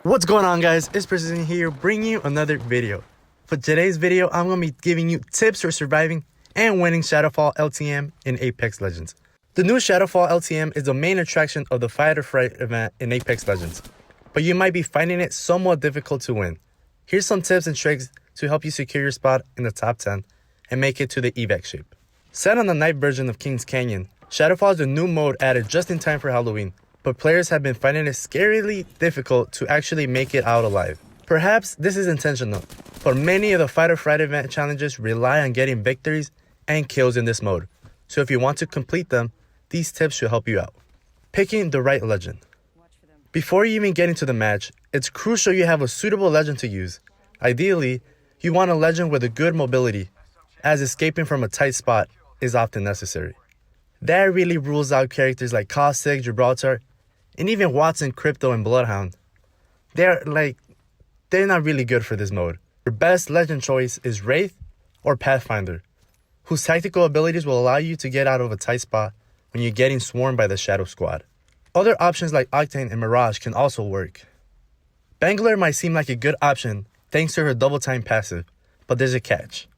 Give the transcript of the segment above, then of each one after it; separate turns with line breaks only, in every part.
What's going on, guys? It's Precision here, bringing you another video. For today's video, I'm going to be giving you tips for surviving and winning Shadowfall LTM in Apex Legends. The new Shadowfall LTM is the main attraction of the Fight or Fright event in Apex Legends, but you might be finding it somewhat difficult to win. Here's some tips and tricks to help you secure your spot in the top 10 and make it to the evac ship. Set on the night version of King's Canyon, Shadowfall is a new mode added just in time for Halloween, but players have been finding it scarily difficult to actually make it out alive. Perhaps this is intentional, but many of the Fight or Fright event challenges rely on getting victories and kills in this mode, so if you want to complete them, these tips should help you out. Picking the right legend. Before you even get into the match, it's crucial you have a suitable legend to use. Ideally, you want a legend with a good mobility, as escaping from a tight spot is often necessary. That really rules out characters like Caustic, Gibraltar, and even Watson, Crypto, and Bloodhound. They're not really good for this mode. Your best legend choice is Wraith or Pathfinder, whose tactical abilities will allow you to get out of a tight spot when you're getting swarmed by the Shadow Squad. Other options like Octane and Mirage can also work. Bangalore might seem like a good option thanks to her double time passive, but there's a catch.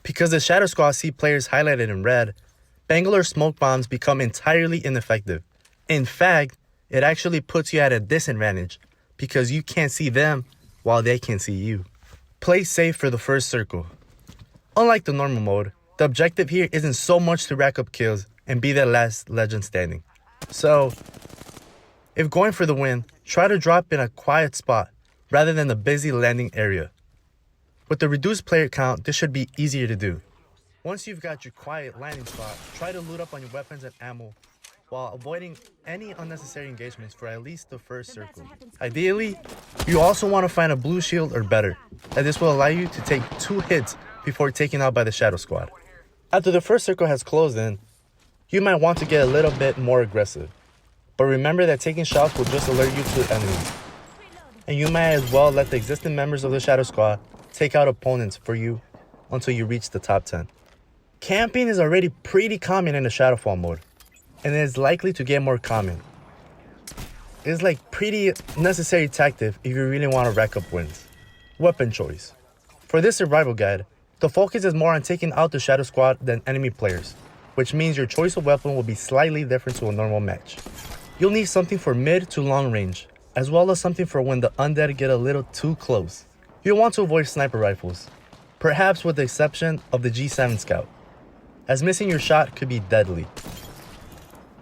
Because the Shadow Squad see players highlighted in red, Bangalore smoke bombs become entirely ineffective. In fact, it actually puts you at a disadvantage because you can't see them while they can see you. Play safe for the first circle. Unlike the normal mode, the objective here isn't so much to rack up kills and be the last legend standing. So, if going for the win, try to drop in a quiet spot rather than a busy landing area. With the reduced player count, this should be easier to do. Once you've got your quiet landing spot, try to loot up on your weapons and ammo while avoiding any unnecessary engagements for at least the first circle. Ideally, you also want to find a blue shield or better, as this will allow you to take 2 hits before taken out by the Shadow Squad. After the first circle has closed in, you might want to get a little bit more aggressive, but remember that taking shots will just alert you to enemies, and you might as well let the existing members of the Shadow Squad take out opponents for you until you reach the top 10. Camping is already pretty common in the Shadowfall mode, and it is likely to get more common. It's pretty necessary tactic if you really want to rack up wins. Weapon choice. For this survival guide, the focus is more on taking out the Shadow Squad than enemy players, which means your choice of weapon will be slightly different to a normal match. You'll need something for mid to long range, as well as something for when the undead get a little too close. You'll want to avoid sniper rifles, perhaps with the exception of the G7 Scout, as missing your shot could be deadly.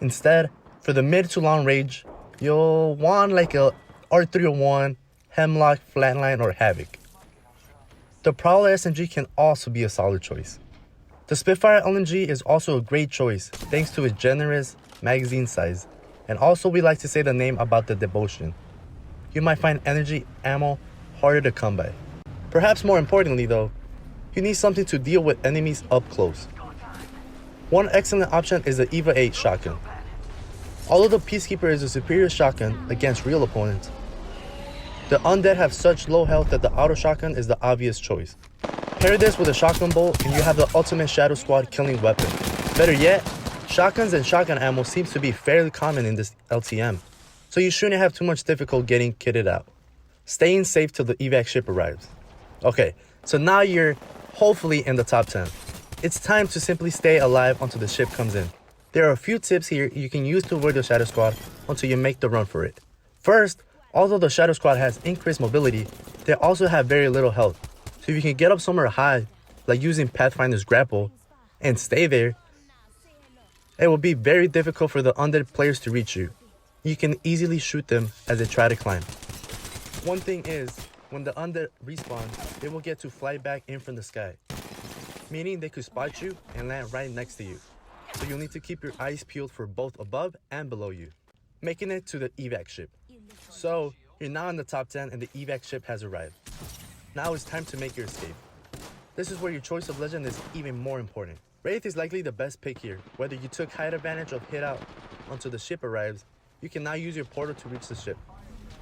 Instead, for the mid to long range, you'll want a R301, Hemlock, Flatline, or Havoc. The Prowler SMG can also be a solid choice. The Spitfire LMG is also a great choice thanks to its generous magazine size, and also we like to say the name about the Devotion. You might find energy ammo harder to come by. Perhaps more importantly though, you need something to deal with enemies up close. One excellent option is the EVA 8 shotgun. Although the Peacekeeper is a superior shotgun against real opponents, the undead have such low health that the auto shotgun is the obvious choice. Pair this with a shotgun bolt and you have the ultimate Shadow Squad killing weapon. Better yet, shotguns and shotgun ammo seems to be fairly common in this LTM, so you shouldn't have too much difficulty getting kitted out. Staying safe till the evac ship arrives. Okay, so now you're hopefully in the top 10. It's time to simply stay alive until the ship comes in. There are a few tips here you can use to avoid the Shadow Squad until you make the run for it. First, although the Shadow Squad has increased mobility, they also have very little health. So if you can get up somewhere high, like using Pathfinder's grapple, and stay there, it will be very difficult for the undead players to reach you. You can easily shoot them as they try to climb. One thing is, when the undead respawn, they will get to fly back in from the sky, meaning they could spot you and land right next to you. So you'll need to keep your eyes peeled for both above and below you, making it to the evac ship. So you're now in the top 10 and the evac ship has arrived. Now it's time to make your escape. This is where your choice of legend is even more important. Wraith is likely the best pick here. Whether you took height advantage of hit out until the ship arrives, you can now use your portal to reach the ship.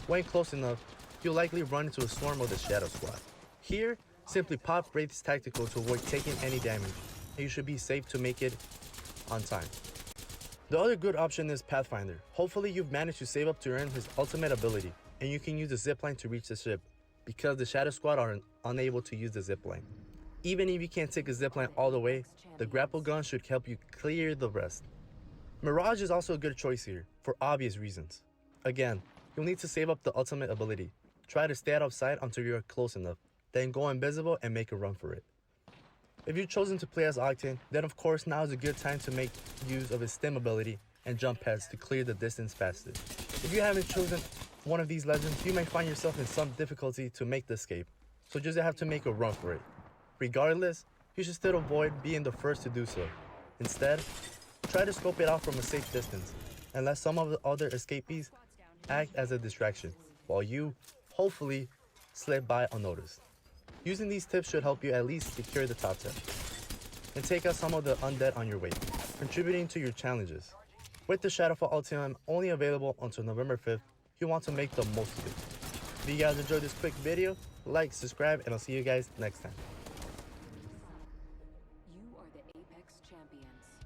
When close enough, you'll likely run into a swarm of the Shadow Squad. Here, simply pop Wraith's tactical to avoid taking any damage, and you should be safe to make it on time. The other good option is Pathfinder. Hopefully you've managed to save up to earn his ultimate ability, and you can use the zipline to reach the ship, because the Shadow Squad are unable to use the zipline. Even if you can't take a zipline all the way, the grapple gun should help you clear the rest. Mirage is also a good choice here, for obvious reasons. Again, you'll need to save up the ultimate ability. Try to stay out of sight until you are close enough, then go invisible and make a run for it. If you've chosen to play as Octane, then of course now is a good time to make use of his stim ability and jump pads to clear the distance faster. If you haven't chosen one of these legends, you may find yourself in some difficulty to make the escape, so just have to make a run for it. Regardless, you should still avoid being the first to do so. Instead, try to scope it out from a safe distance and let some of the other escapees act as a distraction, while you, hopefully, slip by unnoticed. Using these tips should help you at least secure the top 10 and take out some of the undead on your way, contributing to your challenges. With the Shadowfall LTM only available until November 5th, you want to make the most of it. If you guys enjoyed this quick video, like, subscribe, and I'll see you guys next time.
You are the Apex champions.